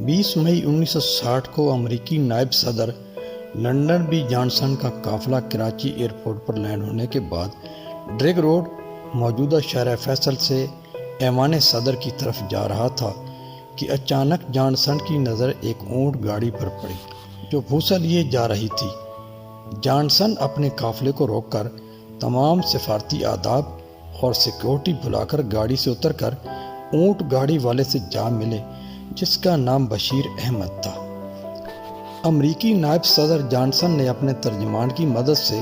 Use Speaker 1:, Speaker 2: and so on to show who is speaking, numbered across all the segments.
Speaker 1: 20 مئی 1960 کو امریکی نائب صدر لنڈن بی جانسن کا قافلہ کراچی ایئرپورٹ پر لینڈ ہونے کے بعد ڈریگ روڈ موجودہ شارع فیصل سے ایوان صدر کی طرف جا رہا تھا کہ اچانک جانسن کی نظر ایک اونٹ گاڑی پر پڑی جو بھوسا لیے جا رہی تھی۔ جانسن اپنے قافلے کو روک کر تمام سفارتی آداب اور سیکورٹی بلا کر گاڑی سے اتر کر اونٹ گاڑی والے سے جا ملے جس کا نام بشیر احمد تھا۔ امریکی نائب صدر جانسن نے اپنے ترجمان کی مدد سے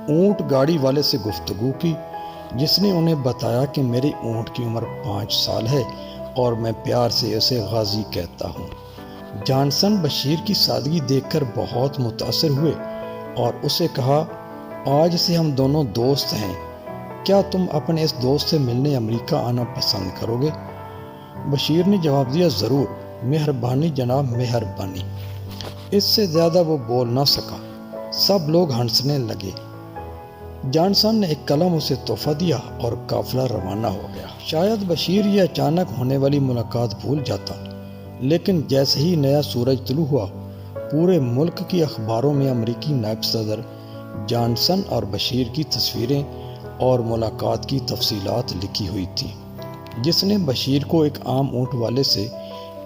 Speaker 1: اونٹ گاڑی والے سے گفتگو کی، جس نے انہیں بتایا کہ میری اونٹ کی عمر 5 سال ہے اور میں پیار سے اسے غازی کہتا ہوں۔ جانسن بشیر کی سادگی دیکھ کر بہت متاثر ہوئے اور اسے کہا، آج سے ہم دونوں دوست ہیں، کیا تم اپنے اس دوست سے ملنے امریکہ آنا پسند کرو گے؟ بشیر نے جواب دیا، ضرور، مہربانی جناب، مہربانی۔ اس سے زیادہ وہ بول نہ سکا۔ سب لوگ ہنسنے لگے۔ جانسن نے ایک قلم اسے تحفہ دیا اور قافلہ روانہ ہو گیا۔ شاید بشیر یہ اچانک ہونے والی ملاقات بھول جاتا، لیکن جیسے ہی نیا سورج طلوع ہوا، پورے ملک کی اخباروں میں امریکی نائب صدر جانسن اور بشیر کی تصویریں اور ملاقات کی تفصیلات لکھی ہوئی تھی، جس نے بشیر کو ایک عام اونٹ والے سے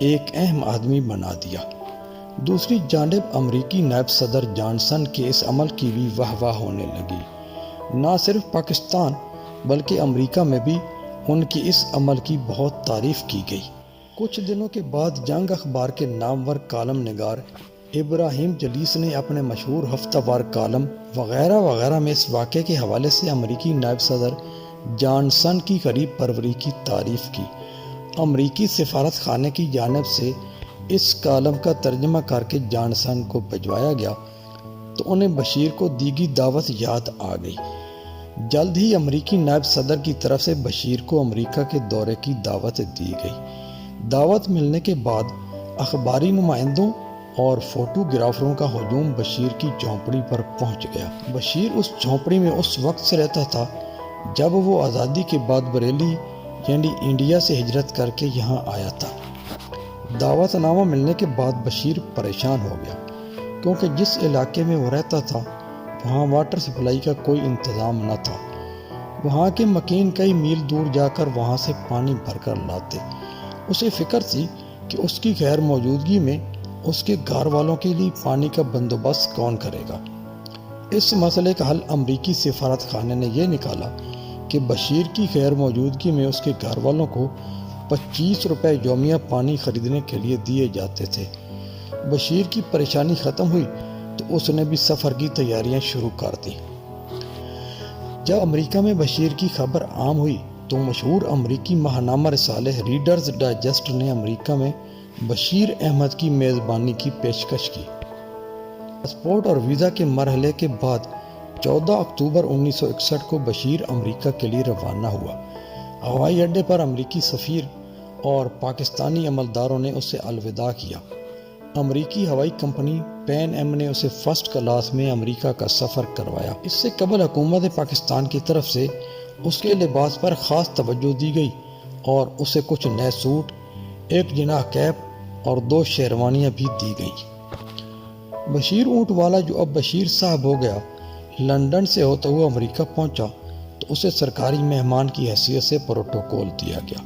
Speaker 1: ایک اہم آدمی بنا دیا۔ دوسری جانب امریکی نائب صدر جانسن کے اس عمل کی بھی واہ واہ ہونے لگی۔ نہ صرف پاکستان بلکہ امریکہ میں بھی ان کی اس عمل کی بہت تعریف کی گئی۔ کچھ دنوں کے بعد جنگ اخبار کے نامور کالم نگار ابراہیم جلیس نے اپنے مشہور ہفتہ وار کالم وغیرہ وغیرہ میں اس واقعے کے حوالے سے امریکی نائب صدر جانسن کی قریب پروری کی تعریف کی۔ امریکی سفارت خانے کی جانب سے اس کالم کا ترجمہ کر کے جانسن کو بھجوایا گیا تو انہیں بشیر کو دی گئی دعوت یاد آ گئی۔ جلد ہی امریکی نائب صدر کی طرف سے بشیر کو امریکہ کے دورے کی دعوت دی گئی۔ دعوت ملنے کے بعد اخباری نمائندوں اور فوٹوگرافروں کا ہجوم بشیر کی جھونپڑی پر پہنچ گیا۔ بشیر اس جھونپڑی میں اس وقت سے رہتا تھا جب وہ آزادی کے بعد بریلی یعنی انڈیا سے ہجرت کر کے یہاں آیا تھا۔ دعوت نامہ ملنے کے بعد بشیر پریشان ہو گیا، کیونکہ جس علاقے میں وہ رہتا تھا وہاں واٹر سپلائی کا کوئی انتظام نہ تھا۔ وہاں کے مکین کئی میل دور جا کر وہاں سے پانی بھر کر لاتے۔ اسے فکر تھی کہ اس کی غیر موجودگی میں اس کے گھر والوں کے لیے پانی کا بندوبست کون کرے گا۔ اس مسئلے کا حل امریکی سفارت خانے نے یہ نکالا کہ بشیر کی غیر موجودگی میں اس کے گھر والوں کو 25 روپے یومیہ پانی خریدنے کے لیے دیے جاتے تھے۔ بشیر کی پریشانی ختم ہوئی تو اس نے بھی سفر کی تیاریاں شروع کر دی۔ جب امریکہ میں بشیر کی خبر عام ہوئی تو مشہور امریکی ماہنامہ رسالے ریڈرز ڈائجسٹ نے امریکہ میں بشیر احمد کی میزبانی کی پیشکش کی۔ پاسپورٹ اور ویزا کے مرحلے کے بعد 14 اکتوبر 1961 کو بشیر امریکہ کے لیے روانہ ہوا۔ ہوائی اڈے پر امریکی سفیر اور پاکستانی عملداروں نے اسے الوداع کیا۔ امریکی ہوائی کمپنی پین ایم نے اسے فرسٹ کلاس میں امریکہ کا سفر کروایا۔ اس سے قبل حکومت پاکستان کی طرف سے اس کے لباس پر خاص توجہ دی گئی اور اسے کچھ نئے سوٹ، ایک جناح کیپ اور 2 شیروانیاں بھی دی گئیں۔ بشیر اونٹ والا، جو اب بشیر صاحب ہو گیا، لندن سے ہوتا ہوا امریکہ پہنچا تو اسے سرکاری مہمان کی حیثیت سے پروٹوکول دیا گیا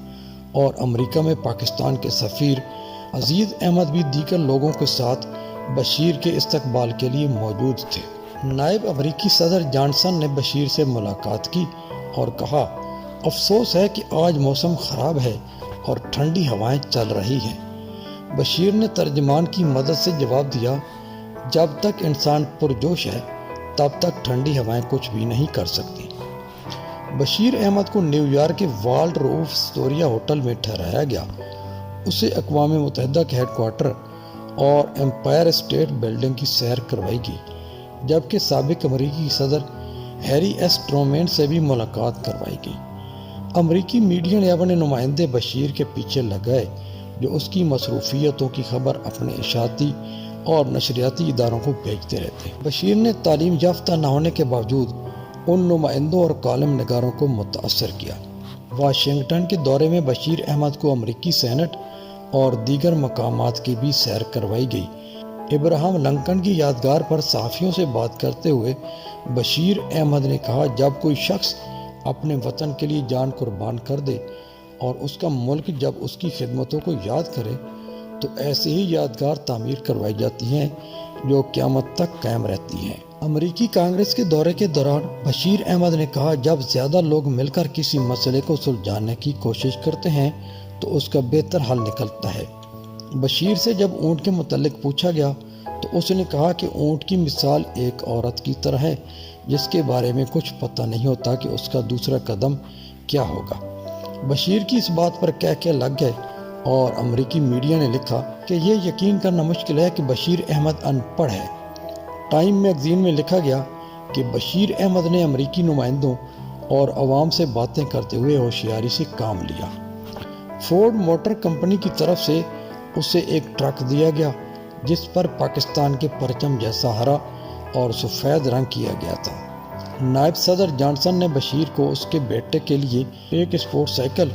Speaker 1: اور امریکہ میں پاکستان کے سفیر عزیز احمد بھی دیگر لوگوں کے ساتھ بشیر کے استقبال کے لیے موجود تھے۔ نائب امریکی صدر جانسن نے بشیر سے ملاقات کی اور کہا، افسوس ہے کہ آج موسم خراب ہے اور ٹھنڈی ہوائیں چل رہی ہیں۔ بشیر نے ترجمان کی مدد سے جواب دیا، جب تک انسان پرجوش ہے تب تک ٹھنڈی ہوائیں کچھ بھی نہیں کر سکتی۔ بشیر احمد کو نیو یارک کے والڈ روف اسٹوریا ہوٹل میں ٹھہرایا گیا۔ اسے اقوام متحدہ کے ہیڈ کوارٹر اور امپائر اسٹیٹ بلڈنگ کی سیر کروائی گئی، جبکہ سابق امریکی صدر ہیری ایس ٹرومین سے بھی ملاقات کروائی گئی۔ امریکی میڈیا نے اپنے نمائندے بشیر کے پیچھے لگائے جو اس کی مصروفیتوں کی خبر اپنے اشاعتی اور نشریاتی اداروں کو بھیجتے رہتے۔ بشیر نے تعلیم یافتہ نہ ہونے کے باوجود ان نمائندوں اور کالم نگاروں کو متاثر کیا۔ واشنگٹن کے دورے میں بشیر احمد کو امریکی سینٹ اور دیگر مقامات کی بھی سیر کروائی گئی۔ ابراہم لنکن کی یادگار پر صحافیوں سے بات کرتے ہوئے بشیر احمد نے کہا، جب کوئی شخص اپنے وطن کے لیے جان قربان کر دے اور اس کا ملک جب اس کی خدمتوں کو یاد کرے تو ایسے ہی یادگار تعمیر کروائی جاتی ہیں جو قیامت تک قائم رہتی ہیں۔ امریکی کانگریس کے دورے کے دوران بشیر احمد نے کہا، جب زیادہ لوگ مل کر کسی مسئلے کو سلجھانے کی کوشش کرتے ہیں تو اس کا بہتر حل نکلتا ہے۔ بشیر سے جب اونٹ کے متعلق پوچھا گیا تو اس نے کہا کہ اونٹ کی مثال ایک عورت کی طرح ہے جس کے بارے میں کچھ پتہ نہیں ہوتا کہ اس کا دوسرا قدم کیا ہوگا۔ بشیر کی اس بات پر کہہ لگ گئے اور امریکی میڈیا نے لکھا کہ یہ یقین کرنا مشکل ہے کہ بشیر احمد ان پڑھ ہے۔ ٹائم میگزین میں لکھا گیا کہ بشیر احمد نے امریکی نمائندوں اور عوام سے باتیں کرتے ہوئے ہوشیاری سے کام لیا۔ فورڈ موٹر کمپنی کی طرف سے اسے ایک ٹرک دیا گیا جس پر پاکستان کے پرچم جیسا ہرا اور سفید رنگ کیا گیا تھا۔ نائب صدر جانسن نے بشیر کو اس کے بیٹے کے لیے ایک اسپورٹ سائیکل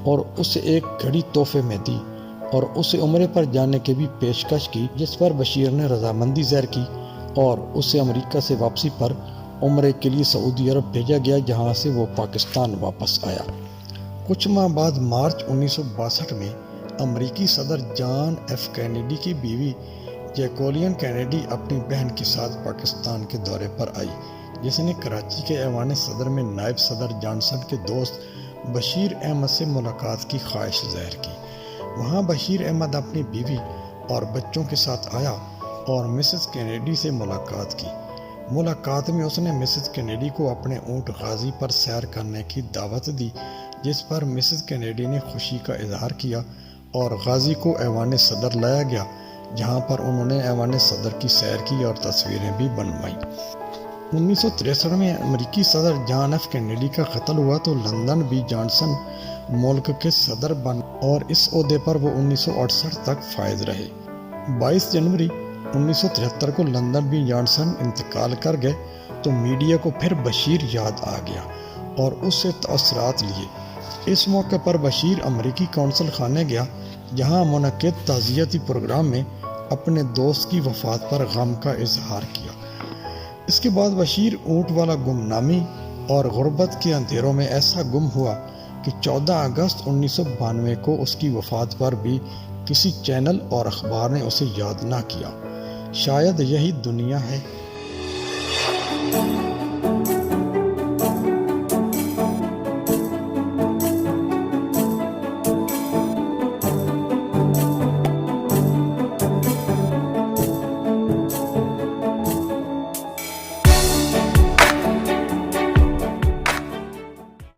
Speaker 1: اور اسے ایک گھڑی تحفے میں دی اور اسے عمرے پر جانے کی بھی پیشکش کی، جس پر بشیر نے رضامندی ظاہر کی اور اسے امریکہ سے واپسی پر عمرے کے لیے سعودی عرب بھیجا گیا، جہاں سے وہ پاکستان واپس آیا۔ کچھ ماہ بعد مارچ 1962 میں امریکی صدر جان ایف کینیڈی کی بیوی جیکولین کینیڈی اپنی بہن کے ساتھ پاکستان کے دورے پر آئی، جس نے کراچی کے ایوان صدر میں نائب صدر جانسن کے دوست بشیر احمد سے ملاقات کی خواہش ظاہر کی۔ وہاں بشیر احمد اپنی بیوی اور بچوں کے ساتھ آیا اور مسز کینیڈی سے ملاقات کی۔ ملاقات میں اس نے مسز کینیڈی کو اپنے اونٹ غازی پر سیر کرنے کی دعوت دی، جس پر مسز کینیڈی نے خوشی کا اظہار کیا اور غازی کو ایوان صدر لایا گیا، جہاں پر انہوں نے ایوان صدر کی سیر کی اور تصویریں بھی بنوائیں۔ 1963 میں امریکی صدر جان ایف کینیڈی کا قتل ہوا تو لندن بی جانسن ملک کے صدر بن اور اس عہدے پر وہ 1968 تک فائز رہے۔ 22 جنوری 1973 کو لندن بی جانسن انتقال کر گئے تو میڈیا کو پھر بشیر یاد آ گیا اور اس سے تاثرات لیے۔ اس موقع پر بشیر امریکی کونسل خانے گیا، جہاں منعقد تعزیتی پروگرام میں اپنے دوست کی وفات پر غم کا اظہار کیا۔ اس کے بعد بشیر اونٹ والا گمنامی اور غربت کے اندھیروں میں ایسا گم ہوا کہ 14 اگست 1992 کو اس کی وفات پر بھی کسی چینل اور اخبار نے اسے یاد نہ کیا۔ شاید یہی دنیا ہے۔